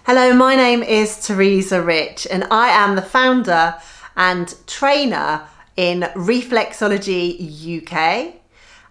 Hello, my name is Teresa Rich and I am the founder and trainer in Reflexology UK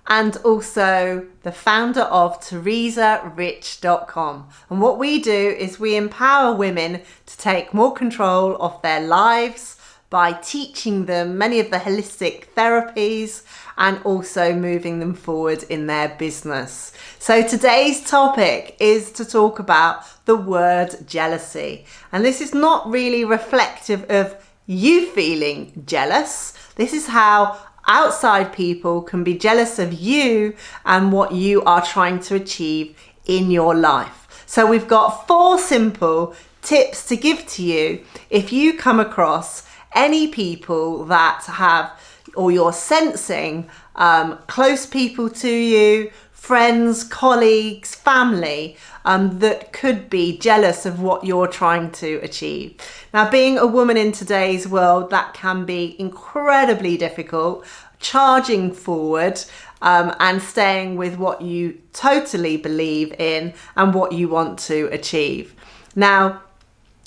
and also the founder of teresarich.com. And what we do is we empower women to take more control of their lives by teaching them many of the holistic therapies and also moving them forward in their business. So today's topic is to talk about the word jealousy. And this is not really reflective of you feeling jealous. This is how outside people can be jealous of you and what you are trying to achieve in your life. So we've got 4 simple tips to give to you if you come across any people that have, or you're sensing close people to you, friends, colleagues, family, that could be jealous of what you're trying to achieve. Now, being a woman in today's world, that can be incredibly difficult, charging forward and staying with what you totally believe in and what you want to achieve. Now,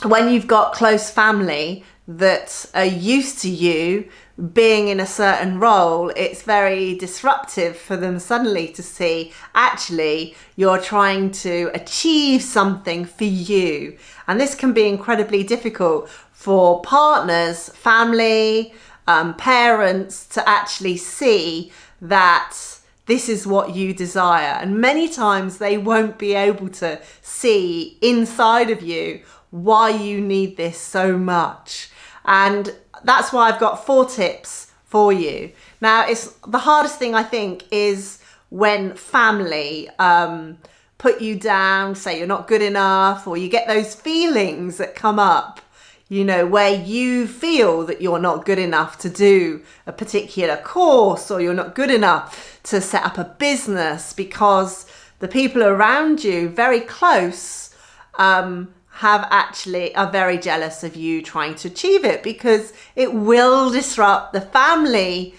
when you've got close family that are used to you being in a certain role, it's very disruptive for them suddenly to see actually you're trying to achieve something for you. And this can be incredibly difficult for partners, family, parents to actually see that this is what you desire. And many times they won't be able to see inside of you why you need this so much. And that's why I've got 4 tips for you. Now, it's the hardest thing I think is when family put you down, say you're not good enough, or you get those feelings that come up, you know, where you feel that you're not good enough to do a particular course, or you're not good enough to set up a business because the people around you, very close, are very jealous of you trying to achieve it, because it will disrupt the family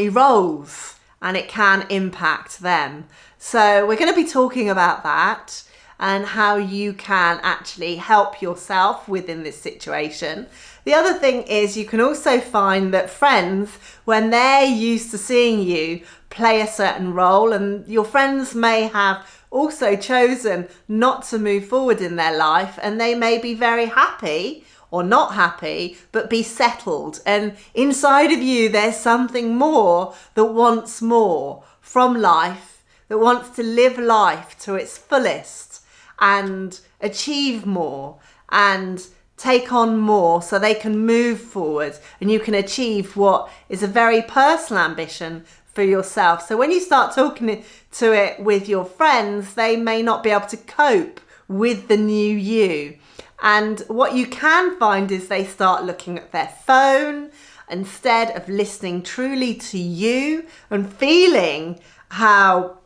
roles and it can impact them. So we're going to be talking about that and how you can actually help yourself within this situation. The other thing is you can also find that friends, when they're used to seeing you play a certain role, and your friends may have also chosen not to move forward in their life, and they may be very happy or not happy, but be settled. And inside of you, there's something more that wants more from life, that wants to live life to its fullest and achieve more and take on more so they can move forward and you can achieve what is a very personal ambition for yourself. So when you start talking to it with your friends, they may not be able to cope with the new you. And what you can find is they start looking at their phone instead of listening truly to you and feeling how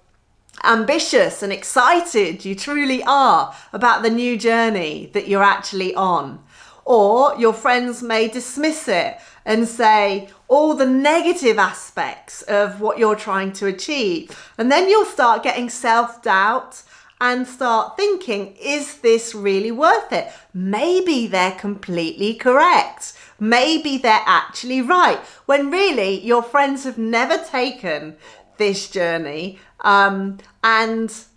ambitious and excited you truly are about the new journey that you're actually on. Or your friends may dismiss it and say all the negative aspects of what you're trying to achieve. And then you'll start getting self-doubt and start thinking, is this really worth it? Maybe they're completely correct. Maybe they're actually right. When really your friends have never taken this journey, and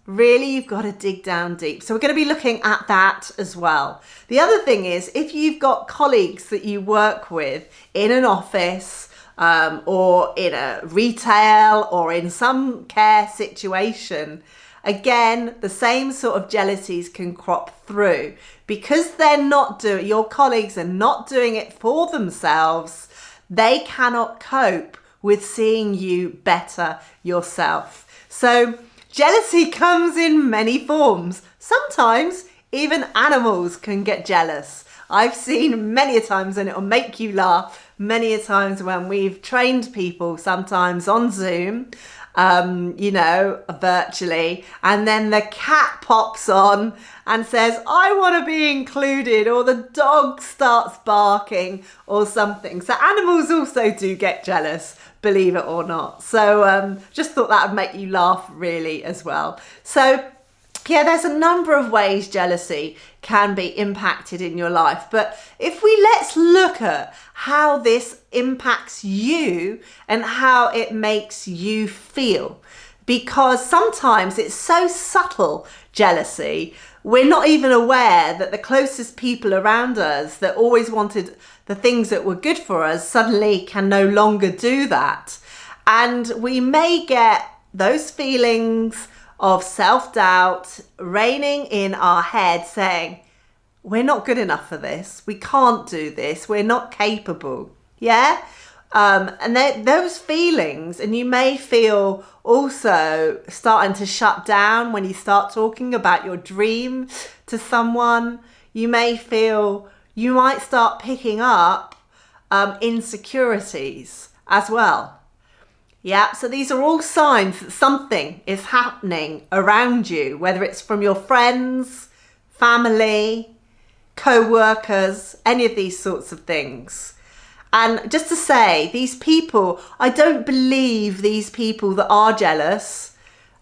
really you've got to dig down deep. So we're going to be looking at that as well. The other thing is, if you've got colleagues that you work with in an office, or in a retail or in some care situation, again, the same sort of jealousies can crop through because your colleagues are not doing it for themselves. They cannot cope with seeing you better yourself. So jealousy comes in many forms. Sometimes even animals can get jealous. I've seen many a times, and it'll make you laugh, many a times when we've trained people, sometimes on Zoom, virtually, and then the cat pops on and says, I want to be included, or the dog starts barking or something. So animals also do get jealous, believe it or not. So just thought that would make you laugh really as well. So Yeah, there's a number of ways jealousy can be impacted in your life. But if let's look at how this impacts you and how it makes you feel. Because sometimes it's so subtle, jealousy, we're not even aware that the closest people around us that always wanted the things that were good for us suddenly can no longer do that. And we may get those feelings of self-doubt reigning in our head saying, we're not good enough for this. We can't do this. We're not capable. Yeah? And those feelings, and you may feel also starting to shut down when you start talking about your dream to someone. You may feel you might start picking up insecurities as well. Yeah, so these are all signs that something is happening around you, whether it's from your friends, family, co-workers, any of these sorts of things. And just to say, these people, I don't believe these people that are jealous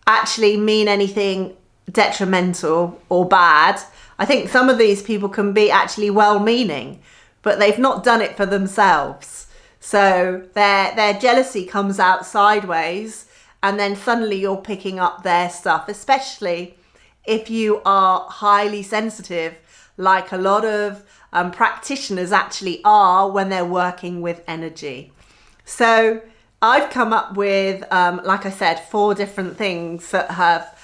actually mean anything detrimental or bad. I think some of these people can be actually well-meaning, but they've not done it for themselves. So their jealousy comes out sideways, and then suddenly you're picking up their stuff, especially if you are highly sensitive, like a lot of practitioners actually are when they're working with energy. So I've come up with, like I said, 4 different things that have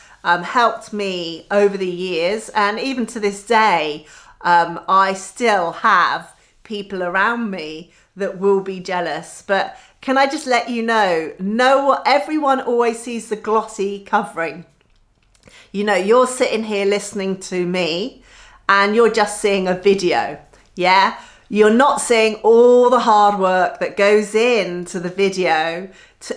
helped me over the years. And even to this day, I still have people around me that will be jealous. But can I just let you know, everyone always sees the glossy covering. You know, you're sitting here listening to me and you're just seeing a video. Yeah. You're not seeing all the hard work that goes into the video,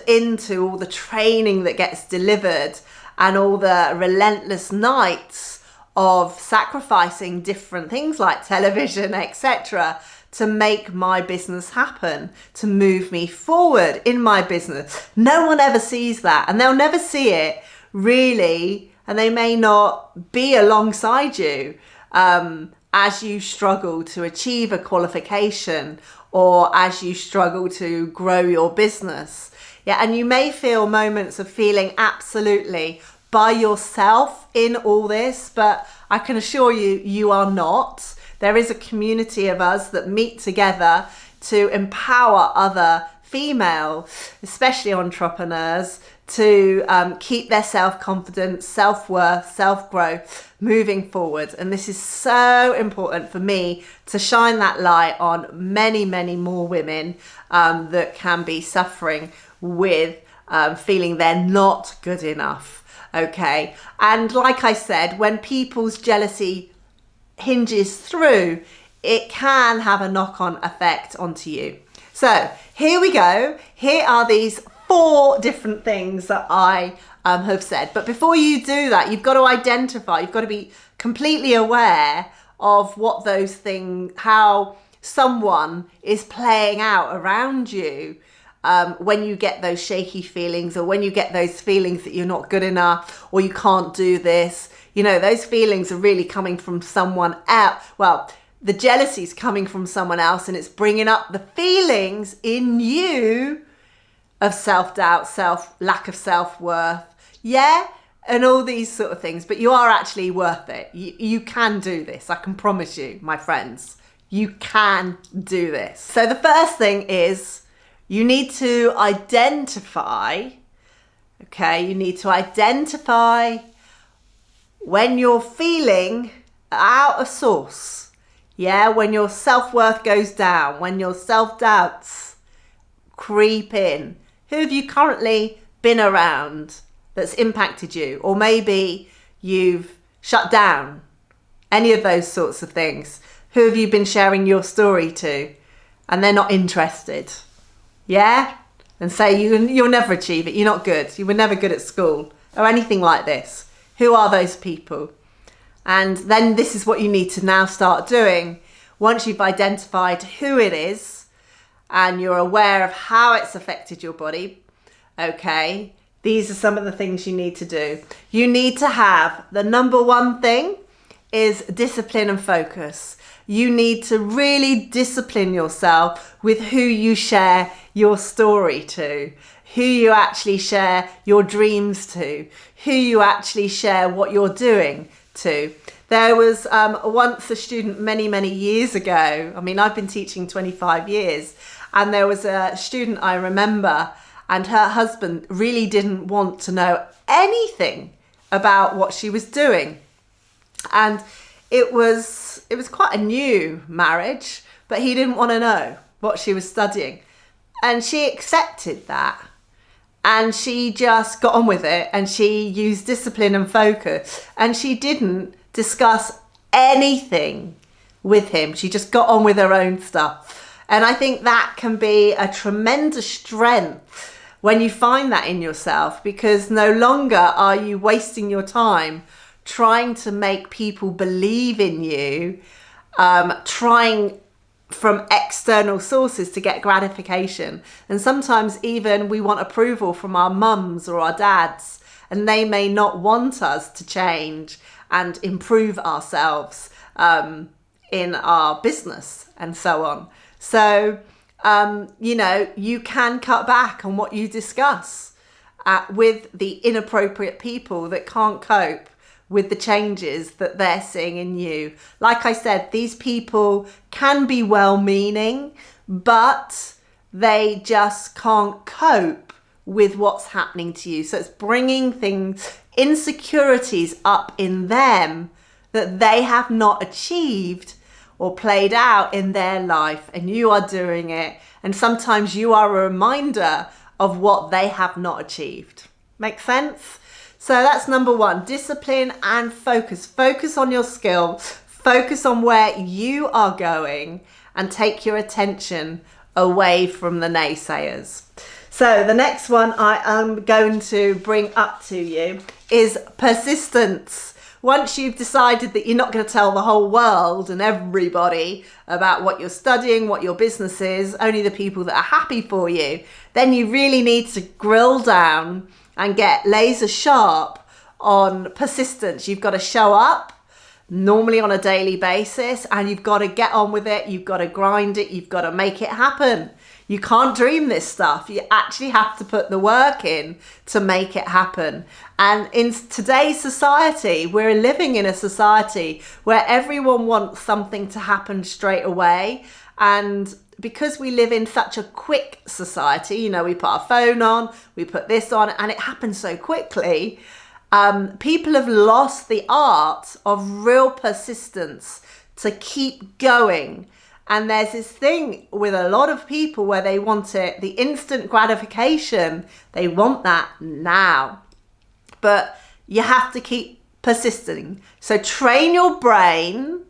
into all the training that gets delivered and all the relentless nights of sacrificing different things like television, etc., to make my business happen, to move me forward in my business. No one ever sees that, and they'll never see it really, and they may not be alongside you as you struggle to achieve a qualification or as you struggle to grow your business. Yeah, and you may feel moments of feeling absolutely by yourself in all this, but I can assure you, you are not. There is a community of us that meet together to empower other female, especially entrepreneurs, to keep their self-confidence, self-worth, self-growth moving forward. And this is so important for me to shine that light on many, many more women that can be suffering with feeling they're not good enough. Okay. And like I said, when people's jealousy hinges through, it can have a knock-on effect onto you. So here we go. Here are these 4 different things that I have said. But before you do that, you've got to identify, you've got to be completely aware of what those things, how someone is playing out around you when you get those shaky feelings, or when you get those feelings that you're not good enough or you can't do this. You know, those feelings are really coming from someone else. Well, the jealousy is coming from someone else, and it's bringing up the feelings in you of self-doubt, lack of self-worth. Yeah, and all these sort of things. But you are actually worth it. You can do this. I can promise you, my friends, you can do this. So the first thing is you need to identify, when you're feeling out of source, yeah, when your self-worth goes down, when your self-doubts creep in. Who have you currently been around that's impacted you? Or maybe you've shut down. Any of those sorts of things. Who have you been sharing your story to and they're not interested? Yeah? And say you'll never achieve it. You're not good. You were never good at school or anything like this. Who are those people? And then this is what you need to now start doing. Once you've identified who it is and you're aware of how it's affected your body, okay, these are some of the things you need to do. You need to have, the number one thing is discipline and focus. You need to really discipline yourself with who you share your story to, who you actually share your dreams to, who you actually share what you're doing to. There was once a student many years ago. I mean, I've been teaching 25 years, and there was a student I remember, and her husband really didn't want to know anything about what she was doing. And it was quite a new marriage, but he didn't want to know what she was studying. And she accepted that. And she just got on with it, and she used discipline and focus. And she didn't discuss anything with him. She just got on with her own stuff. And I think that can be a tremendous strength when you find that in yourself, because no longer are you wasting your time trying to make people believe in you, trying from external sources to get gratification. And sometimes even we want approval from our mums or our dads, and they may not want us to change and improve ourselves in our business and so on. So, you can cut back on what you discuss with the inappropriate people that can't cope with the changes that they're seeing in you. Like I said, these people can be well-meaning, but they just can't cope with what's happening to you. So it's bringing things, insecurities up in them that they have not achieved or played out in their life, and you are doing it. And sometimes you are a reminder of what they have not achieved. Make sense? So that's number one, discipline and focus. Focus on your skill, focus on where you are going, and take your attention away from the naysayers. So the next one I am going to bring up to you is persistence. Once you've decided that you're not going to tell the whole world and everybody about what you're studying, what your business is, only the people that are happy for you, then you really need to grill down and get laser sharp on persistence. You've got to show up, normally on a daily basis, and you've got to get on with it. You've got to grind it. You've got to make it happen. You can't dream this stuff. You actually have to put the work in to make it happen. And in today's society, we're living in a society where everyone wants something to happen straight away. And because we live in such a quick society, we put our phone on, we put this on, and it happens so quickly. People have lost the art of real persistence to keep going. And there's this thing with a lot of people where they want it, the instant gratification, they want that now. But you have to keep persisting. So train your brain,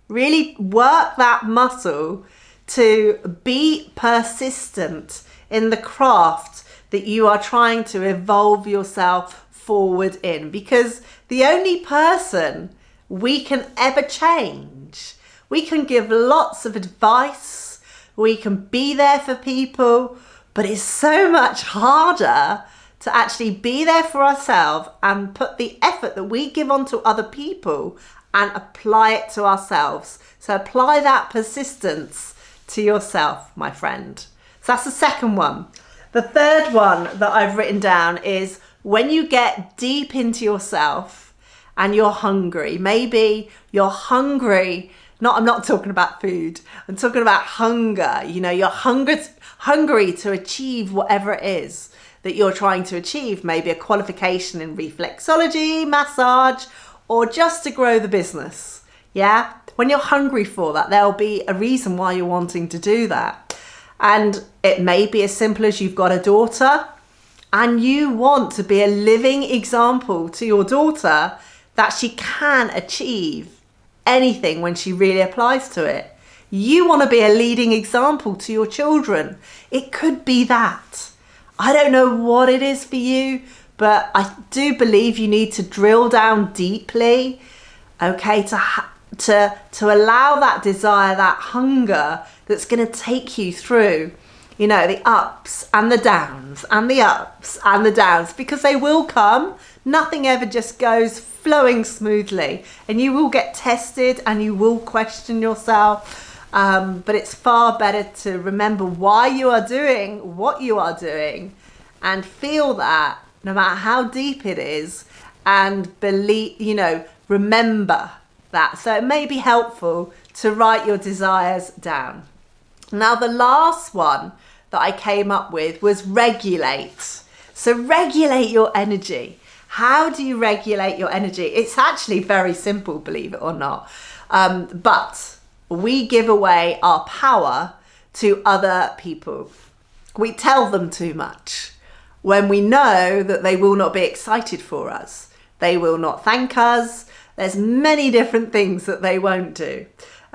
really work that muscle to be persistent in the craft that you are trying to evolve yourself forward in. Because the only person we can ever change, we can give lots of advice, we can be there for people, but it's so much harder to actually be there for ourselves and put the effort that we give onto other people and apply it to ourselves. So apply that persistence to yourself, my friend. So that's the second one. The third one that I've written down is when you get deep into yourself and you're hungry. Maybe you're hungry. I'm not talking about food. I'm talking about hunger. You're hungry to achieve whatever it is that you're trying to achieve. Maybe a qualification in reflexology, massage, or just to grow the business. Yeah? When you're hungry for that, there'll be a reason why you're wanting to do that. And it may be as simple as you've got a daughter and you want to be a living example to your daughter that she can achieve anything when she really applies to it. You want to be a leading example to your children. It could be that. I don't know what it is for you, but I do believe you need to drill down deeply, okay, to allow that desire, that hunger that's going to take you through, the ups and the downs and the ups and the downs, because they will come. Nothing ever just goes flowing smoothly, and you will get tested and you will question yourself. But it's far better to remember why you are doing what you are doing and feel that no matter how deep it is, and believe, remember that. So it may be helpful to write your desires down. Now, the last one that I came up with was regulate. So regulate your energy. How do you regulate your energy? It's actually very simple, believe it or not. But we give away our power to other people. We tell them too much when we know that they will not be excited for us. They will not thank us. There's many different things that they won't do.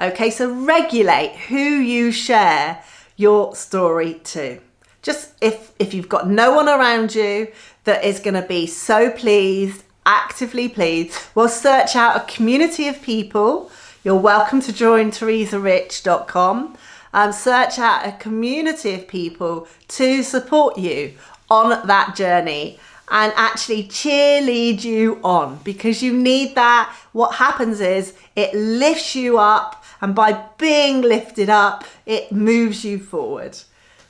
Okay, so regulate who you share your story to. Just if you've got no one around you that is going to be so pleased, actively pleased, well, search out a community of people. You're welcome to join teresarich.com. Search out a community of people to support you on that journey and actually cheerlead you on, because you need that. What happens is it lifts you up, and by being lifted up, it moves you forward.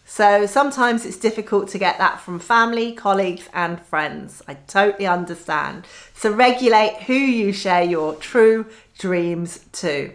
So sometimes it's difficult to get that from family, colleagues, and friends. I totally understand. So regulate who you share your true dreams to.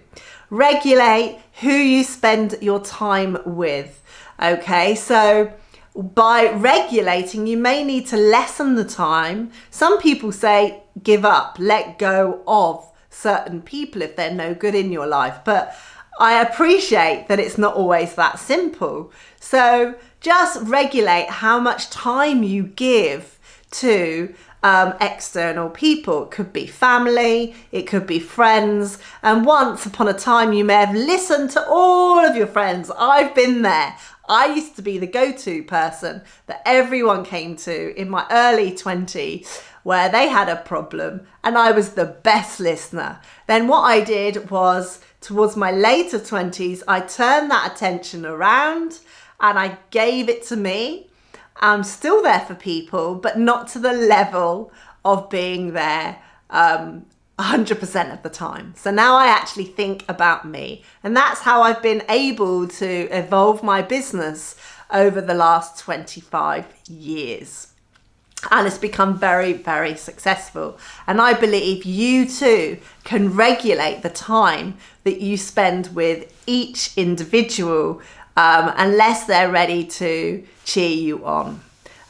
Regulate who you spend your time with. Okay, so by regulating, you may need to lessen the time. Some people say give up, let go of certain people if they're no good in your life. But I appreciate that it's not always that simple. So just regulate how much time you give to external people. It could be family, it could be friends. And once upon a time, you may have listened to all of your friends. I've been there. I used to be the go-to person that everyone came to in my early 20s where they had a problem, and I was the best listener. Then what I did was, towards my later 20s, I turned that attention around and I gave it to me. I'm still there for people, but not to the level of being there 100% of the time. So now I actually think about me, and that's how I've been able to evolve my business over the last 25 years. And it's become very, very successful. And I believe you too can regulate the time that you spend with each individual unless they're ready to cheer you on.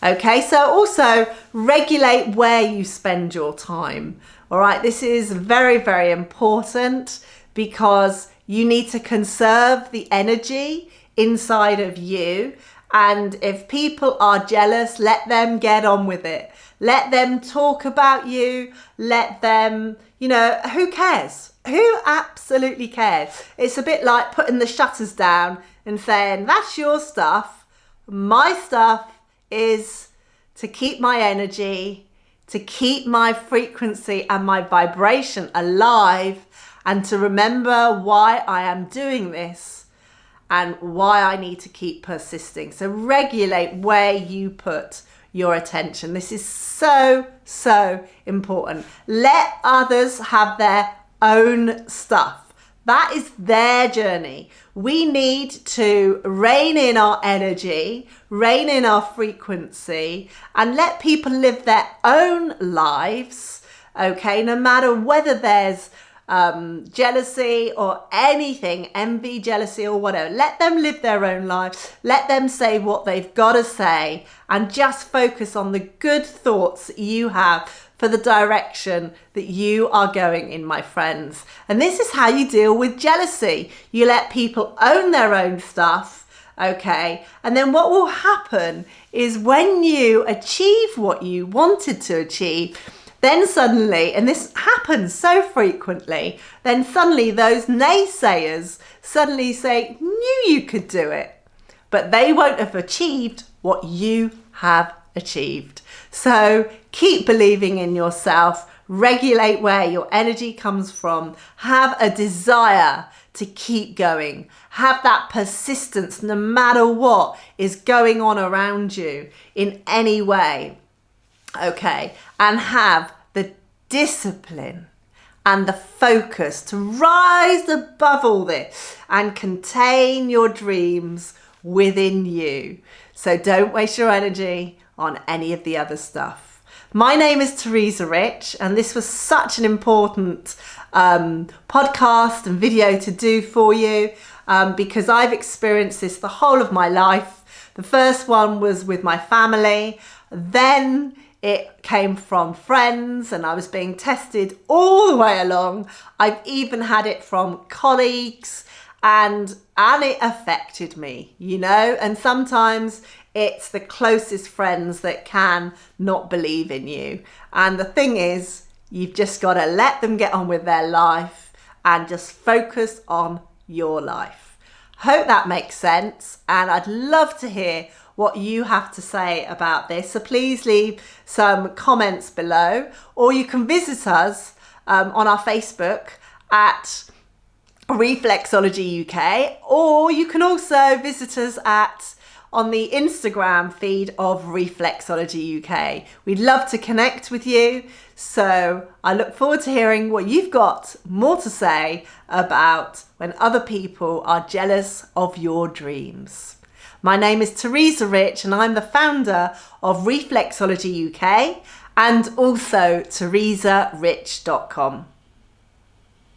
Okay, so also regulate where you spend your time. All right, this is very, very important because you need to conserve the energy inside of you. And if people are jealous, let them get on with it. Let them talk about you. Let them, who cares? Who absolutely cares? It's a bit like putting the shutters down and saying, that's your stuff. My stuff is to keep my energy, to keep my frequency and my vibration alive, and to remember why I am doing this and why I need to keep persisting. So regulate where you put your attention. This is so, so important. Let others have their own stuff. That is their journey. We need to rein in our energy, rein in our frequency, and let people live their own lives, okay? No matter whether there's jealousy or anything, envy, jealousy or whatever. Let them live their own lives. Let them say what they've got to say, and just focus on the good thoughts that you have for the direction that you are going in, my friends. And this is how you deal with jealousy. You let people own their own stuff, okay? And then what will happen is when you achieve what you wanted to achieve, then suddenly, and this happens so frequently, then suddenly those naysayers suddenly say, knew you could do it, but they won't have achieved what you have achieved. So keep believing in yourself, regulate where your energy comes from, have a desire to keep going, have that persistence no matter what is going on around you in any way, okay, and have the discipline and the focus to rise above all this and contain your dreams within you. So don't waste your energy on any of the other stuff. My name is Teresa Rich, and this was such an important podcast and video to do for you because I've experienced this the whole of my life. The first one was with my family, then it came from friends, and I was being tested all the way along. I've even had it from colleagues, and it affected me, you know, and sometimes it's the closest friends that can not believe in you. And the thing is, you've just got to let them get on with their life and just focus on your life. Hope that makes sense, and I'd love to hear what you have to say about this. So please leave some comments below, or you can visit us on our Facebook at Reflexology UK, or you can also visit us on the Instagram feed of Reflexology UK. We'd love to connect with you. So I look forward to hearing what you've got more to say about when other people are jealous of your dreams. My name is Teresa Rich, and I'm the founder of Reflexology UK and also teresarich.com.